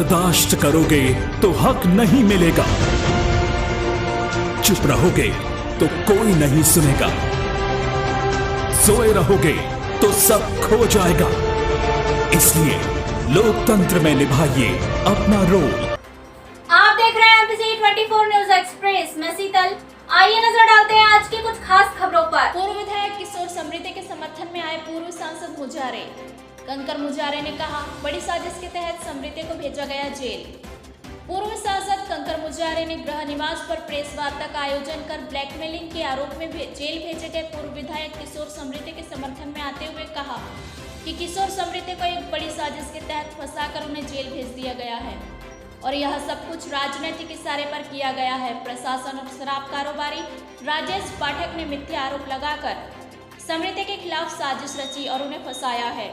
बर्दाश्त करोगे तो हक नहीं मिलेगा, चुप रहोगे तो कोई नहीं सुनेगा, सोए रहोगे तो सब खो जाएगा। इसलिए लोकतंत्र में निभाइए अपना रोल। आप देख रहे हैं एमपीसी 24 न्यूज एक्सप्रेस। मैं शीतल, आइए नजर डालते हैं आज की कुछ खास खबरों पर। पूर्व विधायक किशोर समृद्धि के समर्थन में आए पूर्व सांसद मुजारे। कंकर मुजारे ने कहा, बड़ी साजिश के तहत समृद्धि को भेजा गया जेल। पूर्व सांसद कंकर मुजारे ने गृह निवास पर प्रेस वार्ता का आयोजन कर ब्लैकमेलिंग के आरोप में जेल भेजे गए पूर्व विधायक किशोर समृद्धि के समर्थन में आते हुए कहा कि किशोर समृद्धि को एक बड़ी साजिश के तहत फंसाकर उन्हें जेल भेज दिया गया है और यह सब कुछ राजनीतिक इशारे पर किया गया है। प्रशासन और शराब कारोबारी राजेश पाठक ने मिथ्या आरोप लगाकर समृद्धि के खिलाफ साजिश रची और उन्हें फंसाया है।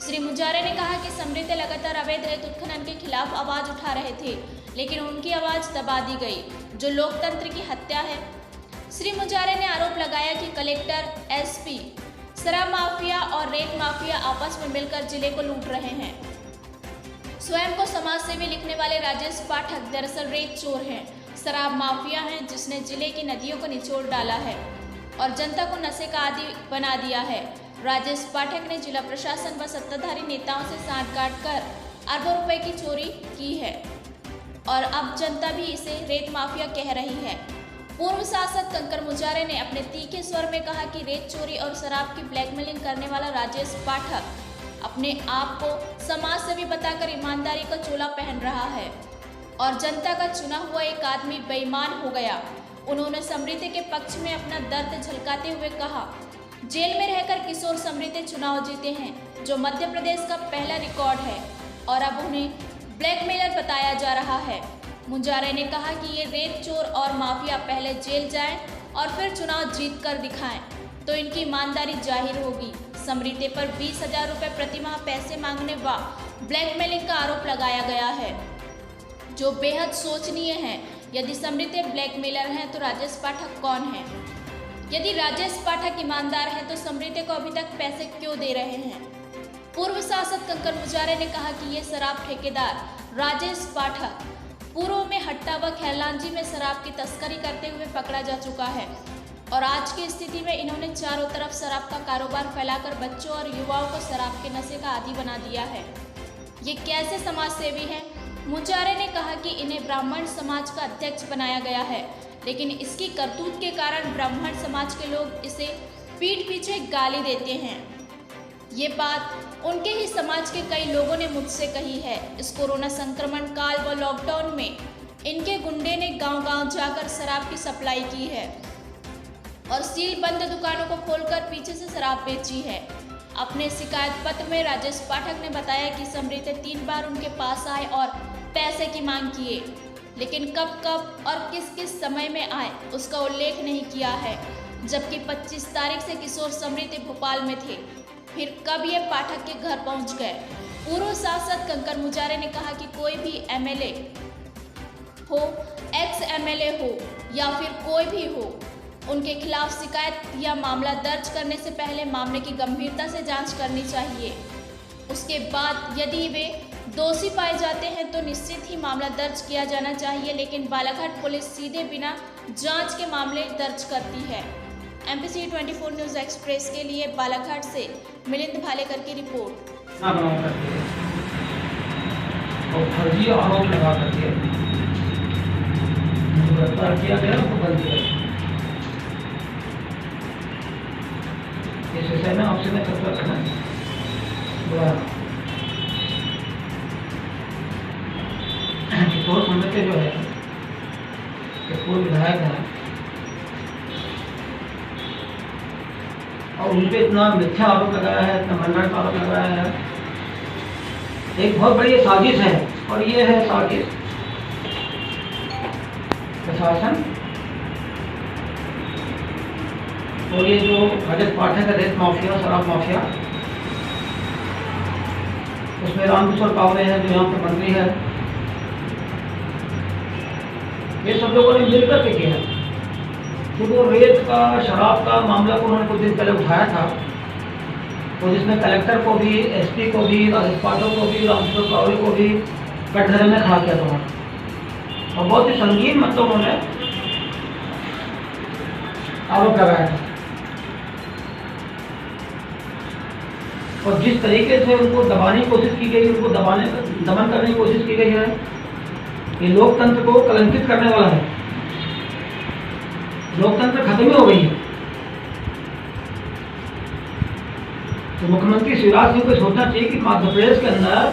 श्री मुजारे ने कहा कि समृद्धि लगातार अवैध रेत उत्खनन के खिलाफ आवाज उठा रहे थे, लेकिन उनकी आवाज दबा दी गई, जो लोकतंत्र की हत्या है। श्री मुजारे ने आरोप लगाया कि कलेक्टर, एसपी, शराब माफिया और रेत माफिया आपस में मिलकर जिले को लूट रहे हैं। स्वयं को समाज सेवी लिखने वाले राजेश पाठक दरअसल रेत चोर हैं, शराब माफिया हैं, जिसने जिले की नदियों को निचोड़ डाला है और जनता को नशे का आदी बना दिया है। राजेश पाठक ने जिला प्रशासन व सत्ताधारी नेताओं से सांठगांठ कर अरबों रुपए की चोरी की है और अब जनता भी इसे रेत माफिया कह रही है। पूर्व सांसद कंकर मुजारे ने अपने तीखे स्वर में कहा कि रेत चोरी और शराब की ब्लैकमेलिंग करने वाला राजेश पाठक अपने आप को समाज सेवी बताकर ईमानदारी का चोला पहन रहा है और जनता का चुना हुआ एक आदमी बेईमान हो गया। उन्होंने समृद्धि के पक्ष में अपना दर्द झलकाते हुए कहा, जेल में रहकर किशोर समृद्धि चुनाव जीते हैं, जो मध्य प्रदेश का पहला रिकॉर्ड है और अब उन्हें ब्लैकमेलर बताया जा रहा है। मुजारे ने कहा कि ये रेत चोर और माफिया पहले जेल जाएं और फिर चुनाव जीत कर दिखाएं तो इनकी ईमानदारी जाहिर होगी। समृद्धि पर 20,000 रुपये प्रतिमाह पैसे मांगने व ब्लैकमेलिंग का आरोप लगाया गया है, जो बेहद शोचनीय है। यदि समृद्धि ब्लैकमेलर हैं तो राजेश पाठक कौन है? यदि राजेश पाठक ईमानदार हैं तो समृद्धि को अभी तक पैसे क्यों दे रहे हैं? पूर्व सांसद कंकर मुजारे ने कहा कि ये शराब ठेकेदार राजेश पाठक पूर्व में हट्टा व खैरलांजी में शराब की तस्करी करते हुए पकड़ा जा चुका है और आज की स्थिति में इन्होंने चारों तरफ शराब का कारोबार फैलाकर बच्चों और युवाओं को शराब के नशे का आदी बना दिया है। ये कैसे समाज सेवी हैं? मुजारे ने कहा कि इन्हें ब्राह्मण समाज का अध्यक्ष बनाया गया है, लेकिन इसकी करतूत के कारण ब्राह्मण समाज के लोग इसे पीठ पीछे गाली देते हैं। ये बात उनके ही समाज के कई लोगों ने मुझसे कही है। इस कोरोना संक्रमण काल व लॉकडाउन में इनके गुंडे ने गांव-गांव जाकर शराब की सप्लाई की है और सील बंद दुकानों को खोलकर पीछे से शराब बेची है। अपने शिकायत पत्र में राजेश पाठक ने बताया कि समृद्धि 3 बार उनके पास आए और पैसे की मांग किए, लेकिन कब कब और किस किस समय में आए उसका उल्लेख नहीं किया है। जबकि 25 तारीख से किशोर समृद्धि भोपाल में थे, फिर कब ये पाठक के घर पहुंच गए? पूर्व सांसद कंकर मुजारे ने कहा कि कोई भी एमएलए हो, एक्स एमएलए हो या फिर कोई भी हो, उनके खिलाफ शिकायत या मामला दर्ज करने से पहले मामले की गंभीरता से जांच करनी चाहिए। उसके बाद यदि वे दोषी पाए जाते हैं तो निश्चित ही मामला दर्ज किया जाना चाहिए, लेकिन बालाघाट पुलिस सीधे बिना जांच के मामले दर्ज करती है। एमपीसी 24 न्यूज एक्सप्रेस के लिए बालाघाट से मिलिंद भालेकर की रिपोर्ट। फर्जी आरोप लगा करके गिरफ्तार किया गया, उनको बंद किया गया। इस विषय में आपसे मैं चर्चा करना किशोर समृद्धि जो है पूर्व विधायक है और उन पे इतना मिथ्या आरोप लगाया है, इतना मनगढ़ंत आरोप लगाया है। एक बहुत बड़ी साजिश है और ये है साजिश प्रशासन और ये जो राजेश पाठक है, रेत माफिया, शराब माफिया, उसमें रामकिशोर कावरे है जो यहाँ पे मंत्री है, ये सब लोगों ने मिलकर के किया। तो वो रेत का, शराब का मामला को उन्होंने कुछ दिन पहले उठाया था और जिसमें कलेक्टर को भी, एसपी को भी, राजेश पाठक को भी, रामकिशोर कावरे को भी कटघरे में खड़ा किया था और बहुत ही संगीन मतलब उन्होंने आरोप लगाया था। और जिस तरीके से उनको दबाने की कोशिश की गई, उनको दमन करने की कोशिश की गई है, ये लोकतंत्र को कलंकित करने वाला है। लोकतंत्र खत्म ही हो गई है। तो मुख्यमंत्री शिवराज सिंह को सोचना चाहिए कि मध्य प्रदेश के अंदर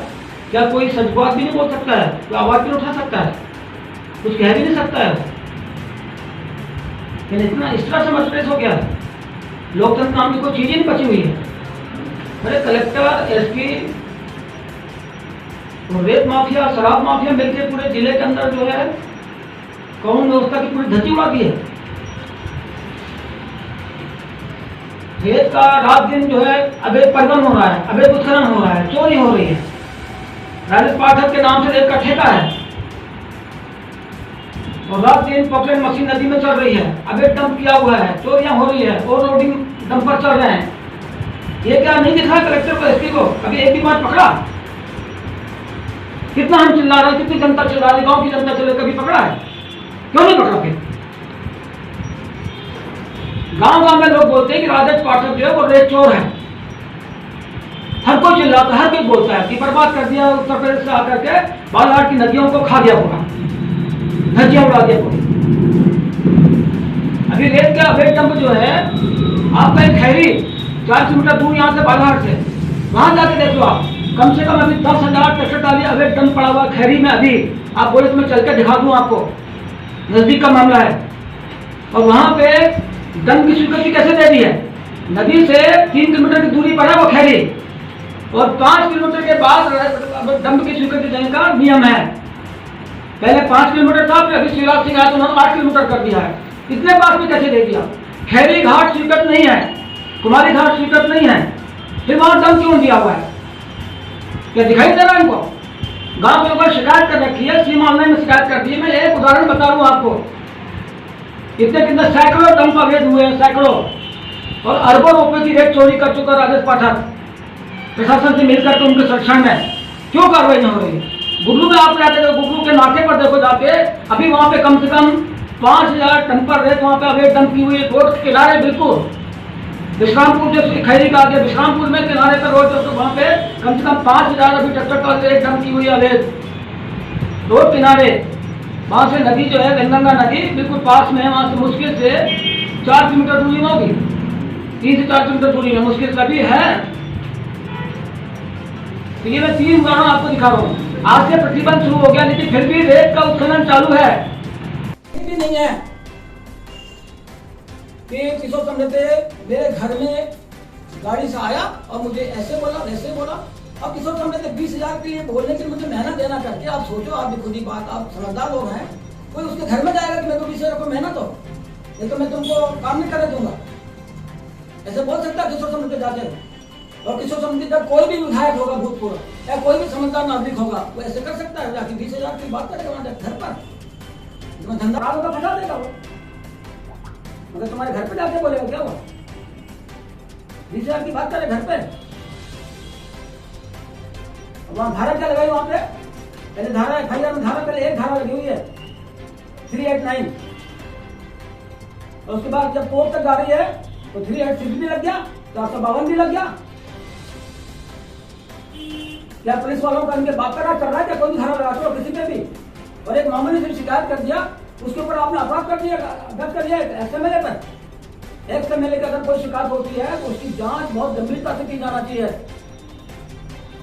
क्या कोई सच बात भी नहीं बोल सकता है, कोई आवाज भी नहीं उठा सकता है, कुछ कह भी नहीं सकता है। लेकिन इतना इस तरह से मध्य प्रदेश हो गया है, लोकतंत्र नाम की कोई चीज ही नहीं बची हुई है। अरे कलेक्टर, एसपी, रेत माफिया, शराब माफिया मिलकर पूरे जिले के अंदर जो है कानून व्यवस्था की पूरी धज्जी उड़ा दी है। रेत का रात दिन जो है अवैध परिवहन हो रहा है, अवैध उत्खनन हो रहा है, चोरी हो रही है। राजेश पाठक के नाम से रेत का ठेका है और रात दिन पॉपुलर मशीन नदी में चल रही है, अवैध डंप किया हुआ है, चोरियां हो रही है, ओवरलोडिंग डंपर चल रहे हैं। ये क्या नहीं दिखा कलेक्टर को, एसपी को? अभी एक भी बार पकड़ा? कितना हम चिल्ला रहे हैं, कितनी जनता चिल्ला रही, गांव की जनता चिल्ला, कभी पकड़ा है? क्यों नहीं पकड़ा? फिर गांव में लोग बोलते हैं कि राजेश पाठक जो है वो रेत चोर है। हर कोई चिल्लाता है, हर कोई बोलता है कि बर्बाद कर दिया उत्तर प्रदेश से आकर के, बालाघाट की नदियों को खा दिया पूरा, धज्जियां उड़ा दिया पूरी। अभी रेत का अवैध डंप जो है आपका एक खैरी 4 किलोमीटर दूर यहाँ से बालाघाट से, वहां जाके देख लो आप, कम से कम अभी 10,000 ट्रैक्टर ट्राली अवैध डंप पड़ा हुआ खैरी में। अभी आप बोले तो मैं चल के दिखा दूं आपको, नजदीक का मामला है। और वहां पे डंप की स्वीकृति कैसे दे दी है? नदी से 3 किलोमीटर की दूरी पर है वो खैरी, और 5 किलोमीटर के बाद डंप की स्वीकृति देने का नियम है। पहले 5 किलोमीटर था, फिर अभी शिवराज सिंह आए तो उन्होंने 8 किलोमीटर कर दिया है। इतने पास में कैसे दे दिया? खैरी घाट स्वीकृत नहीं है, कुमारी घाट स्वीकृत नहीं है, फिर वहां डंप क्यों दिया हुआ है? क्या दिखाई दे रहा है इनको? गांव के लोगों ने शिकायत कर रखी है, सीमा ऑनलाइन में शिकायत कर दी है। मैं एक उदाहरण बता रहा हूं आपको, कितने सैकड़ों डंप अवैध हुए हैं, सैकड़ों, और अरबों रुपए की रेत चोरी कर चुका राजेश पाठक प्रशासन से मिलकर के उनके संरक्षण में। क्यों कार्रवाई नहीं हो रही? गुगलू में आप जाते हो, गुगलू के नाके पर देखो जाके, अभी वहां पे कम से कम 5,000 टन पर रेत वहां पे अवैध डंप की हुई है। रोड के किनारे बिल्कुल विश्रामपुर जो खैरी का आगे विश्रामपुर में किनारे पर रोड, तो वहां पे कम से कम 5,000 अभी ट्रैक्टर का रेत डंप की हुई है अवैध रोड किनारे। वहां से नदी जो है गंगा नदी बिल्कुल पास में है, वहां से मुश्किल से 4 किलोमीटर दूरी में होगी, 3 से 4 किलोमीटर दूरी में मुश्किल से अभी है। तो ये मैं 3 उदाहरण आपको दिखा रहा हूँ। आज से प्रतिबंध शुरू हो गया, लेकिन फिर भी रेत का उत्खनन चालू है। भी नहीं है कि किशोर समृद्धि मेरे घर में गाड़ी से आया और मुझे ऐसे बोला वैसे बोला। अब किशोर समृद्धि 20,000 के लिए बोलने के लिए मुझे मेहनत देना करके, आप सोचो, आप भी खुद ही बात, आप समझदार लोग हैं, कोई उसके घर में जाएगा कि मेरे को 20,000 रुपये मेहनत हो, नहीं तो मैं तुमको काम नहीं करने दूंगा। ऐसे बोल सकता है किशोर समृद्धि जाके? और किशोर समृद्धि जब कोई भी विधायक होगा भूतपूर्व या कोई भी समझदार नागरिक होगा, वो ऐसे कर सकता है जाके 20,000 की बात करेगा वहां घर पर? धंधा होगा, फंसा देगा वो। मगर तुम्हारे घर पे जाके बोलेगा क्या हुआ? 20,000 की बात करे घर पे? वहां धारा क्या लगाई? वहां पे पहले धारा FIR में धारा पहले एक धारा लगी हुई है 389, और उसके बाद जब कोर्ट तक जा रही है तो 386 भी लग गया, 452 भी लग गया। क्या पुलिस वालों का इनके बाप का राज चल रहा है क्या? कोई भी धारा लगाते हो किसी पे भी, और एक मामूली से शिकायत कर दिया, उसके ऊपर आपने अपराध कर दिया, दर्ज कर दिया XMLA पर। XMLA की अगर कोई शिकायत होती है तो उसकी जांच बहुत गंभीरता से की जाना चाहिए,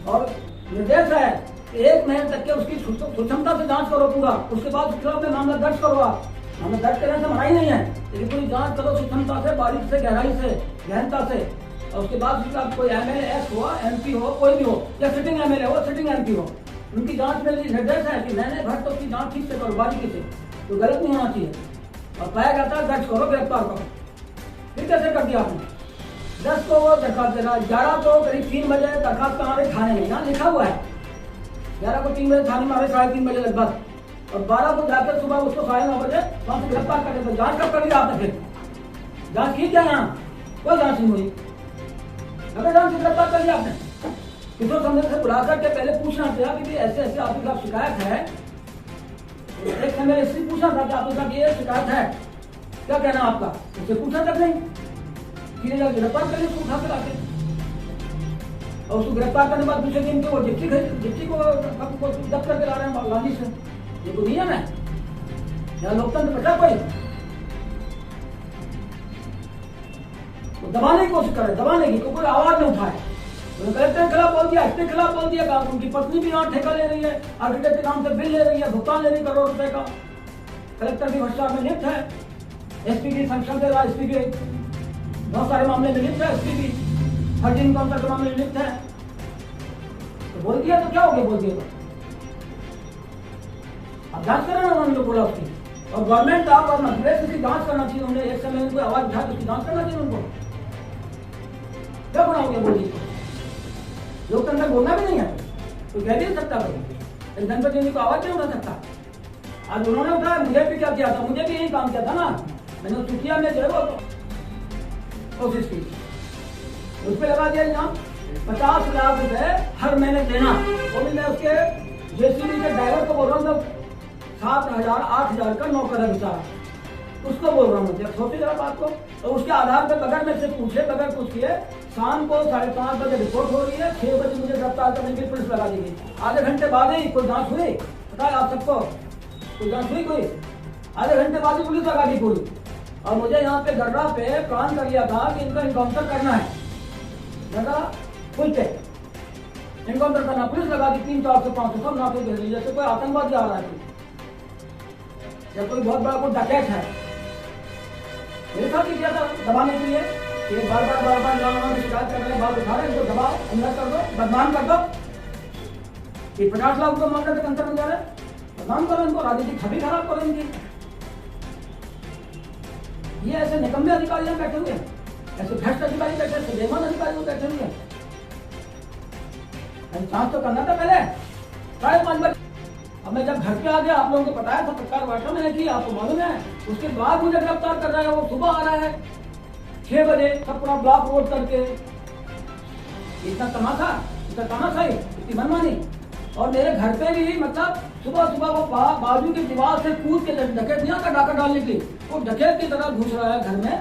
और निर्देश है कि 1 महीने तक के उसकी सूक्ष्मता से जांच करो पूरा, उसके बाद उसके खिलाफ में मामला दर्ज करो। आप मामला दर्ज करने से मना ही नहीं है, लेकिन पूरी जांच करो सूक्ष्मता से, बारीक से, गहराई से, गहनता से, और उसके बाद उसके आप कोई MLA हुआ, MP हो, कोई भी हो, या सिटिंग MLA हो, सिटिंग MP हो, उनकी जांच में निर्देश है कि मैंने भर तो उसकी जांच ठीक से करो, बारीकी से, तो गलत नहीं होना चाहिए, और पाया जाता है दर्ज करो, गिरफ्तार करो। फिर कैसे कर दिया आपने? 10 को वो दरखास्त देना, 11 को करीब 3 बजे दरखास्त का हमारे थाने में, यहाँ लिखा हुआ है 11 को 3 बजे थाने में, हमारे 3:30 बजे लगभग, और 12 को जाकर सुबह उसको 9:30 बजे वहां से गिरफ्तार कर दिया। जांच कब कर दिया आपने? फिर जांच की क्या? यहाँ कोई जांच नहीं हुई, अगर जांच गिरफ्तार कर दिया आपने। किशोर समझे से बुला करके पहले पूछना था कि ऐसे ऐसे आपके खिलाफ शिकायत है। एक समय इसलिए पूछना था कि आपके खिलाफ ये शिकायत है, क्या कहना आपका, उससे पूछा तक नहीं, सीधे जाकर गिरफ्तार करिए उसको उठा कर आके। और उसको गिरफ्तार करने के बाद पूछे कि इनके वो जिप्सी को जब्त करके ला रहे हैं लाली से, ये तो नियम है यहाँ लोकतंत्र बचा कोई। तो दबाने की कोशिश करे, दबाने की, कोई आवाज नहीं उठाए। कलेक्टर के खिलाफ बोल दिया, इसके खिलाफ बोल दिया, उनकी पत्नी भी यहाँ ठेका ले रही है, आर्किटेक्ट के नाम से बिल ले रही है, भुगतान ले रही करोड़ रुपए का। कलेक्टर भी भ्रष्टाचार में लिप्त है, एसपी की संरक्षण दे रहा, एसपी के बहुत सारे मामले में लिप्त है, एसपी भी फर्जी इनकाउंटर के मामले में लिप्त है। तो बोल दिया तो क्या हो गया, बोल दिया तो अब जांच करें ना, उन्होंने बोला उसकी। और गवर्नमेंट आप और मध्य प्रदेश इसकी जांच करना चाहिए, उन्हें एक समय उनको आवाज उठा तो उसकी जांच करना चाहिए उनको। क्या बना हो गया बोलिए, लोकतंत्र बोलना भी नहीं है, कोई कह नहीं सकता भाई, जनपद जी को आवाज नहीं उठा सकता। आज उन्होंने उठाया, मुझे भी क्या किया था, मुझे भी यही काम किया था ना, मैंने चुटिया में जो है वो कोशिश की, उस पर लगा दिया इनाम 50 लाख रुपए हर महीने देना। वो भी मैं उसके जेसीबी के ड्राइवर को बोल रहा हूँ, 7,000-8,000 का नौकर है बेचारा, उसको बोल रहा हूँ, सोचिए जरा बात को। तो उसके आधार पर बगैर में से पूछे, बगैर पूछिए, शाम को 5:30 बजे रिपोर्ट हो रही है, 6 बजे मुझे गिरफ्तार करने की पुलिस लगा देगी। आधे घंटे बाद ही कोई जांच हुई, पता है आप सबको, कोई जांच हुई कोई? आधे घंटे बाद ही पुलिस लगा दी पूरी। और मुझे यहाँ पे गड्ढा पे प्लान कर लिया था कि इनका इनकाउंटर करना है, पुल पे इनकाउंटर करना, पुलिस लगा दी 300-400-500 सब नापे दे रही, जैसे कोई आतंकवादी आ रहा है या कोई बहुत बड़ा कोई डकैत है। मेरे साथ ही किया था दबाने के लिए, ये बार बार शिकायत कर रहे हैं, बात उठा रहे हैं, इनको दबाओ, अंदर कर दो, बदनाम कर दो। ये 50 लाख रुपये मामले तक अंतर में जा रहे हैं, बदनाम करो इनको, राजनीतिक छवि खराब करो इनकी। ये ऐसे निकम्मे अधिकारी यहाँ बैठे हुए हैं, ऐसे भ्रष्ट अधिकारी बैठे, ऐसे बेईमान अधिकारी बैठे हुए हैं। जांच तो करना था पहले 5:30 बजे। अब मैं जब घर पे आ गया, आप लोगों को बताया था, पत्रकार वार्ता मैंने की, आपको मालूम है, उसके बाद मुझे गिरफ्तार कर रहा है, वो सुबह आ रहा है 6 बजे, सब पूरा ब्लॉक रोड करके, इतना तमाशा ही, इतनी मनमानी। और मेरे घर पे भी मतलब सुबह वो बाजू की दीवार से कूद के डकैत नहीं आता डाका डालने के लिए, वो डकैत की तरह घुस रहा है घर में।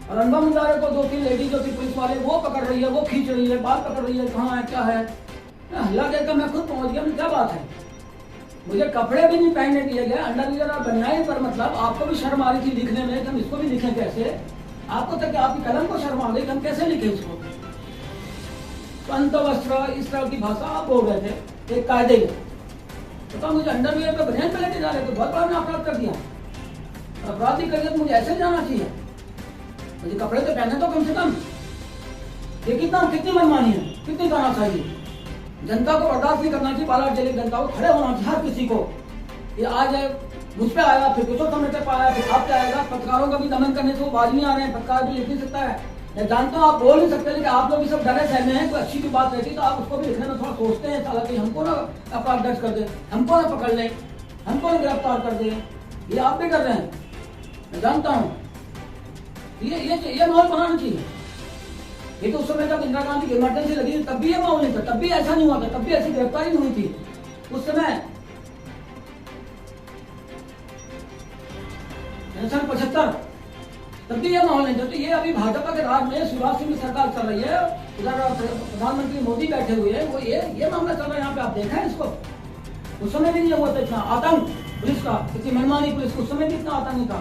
और अनबा मुजारे को 2-3 लेडीज जो थी पुलिस वाले, वो पकड़ रही है, वो खींच रही है, बाल पकड़ रही है, कहाँ है क्या है। हल्ला देखकर मैं खुद पहुंच गया, क्या बात है, मुझे कपड़े भी नहीं पहनने दिए गए, अंडरवियर और बनियान पर। मतलब आपको भी शर्म आ रही थी लिखने में कि हम इसको भी लिखें कैसे, आपको तक आपकी कलम को शर्म आ गई कि हम कैसे लिखें इसको। तो अंतवस्त्र इस तरह की भाषा आप बोल रहे थे एक कायदे में, तो मुझे अंडरवियर पे बनियान पे लेके जा रहे थे, बहुत बड़ा अपराध कर दिया। अपराध ही करिए तो मुझे ऐसे जाना चाहिए, मुझे कपड़े तो पहने तो कम से कम। ये कितनी मनमानी है, कितनी तानाशाही है। जनता को बर्दाश्त नहीं करना चाहिए, बालाघाट जिले की जनता को खड़े होना चाहिए हर किसी को। ये आज मुझ पे आया, फिर किशोर समझते पे आया, फिर आप पे आएगा। पत्रकारों का भी दमन करने से वो बाज नहीं आ रहे हैं, पत्रकार भी लिख नहीं सकता है। मैं जानता हूँ आप बोल नहीं सकते, लेकिन आप लोग भी सब डरे सहमे हैं, कोई अच्छी भी बात रहती तो आप उसको भी लिखने में थोड़ा सोचते हैं, हालांकि हमको ना अपराध दर्ज कर दे, हमको ना पकड़ ले, हमको ना गिरफ्तार कर दे, ये आप भी कर रहे हैं, मैं जानता हूँ। ये माहौल बनाना चाहिए। ये तो उस समय जब इंदिरा गांधी की इमरजेंसी लगी तब भी ये माहौल नहीं था, तब भी ऐसा नहीं हुआ था, तब भी ऐसी गिरफ्तारी नहीं हुई थी उस समय। 75 तब भी ये माहौल नहीं था। तो ये अभी भाजपा के राज में शिवराज सिंह की सरकार चल रही है, उधर प्रधानमंत्री मोदी बैठे हुए हैं, वो ये मामला चल रहा है यहाँ पे, आप देखा है इसको। उस समय भी नहीं हुआ था इतना आतंक पुलिस का, इतनी मनमानी पुलिस, उस समय भी इतना आतंक नहीं था।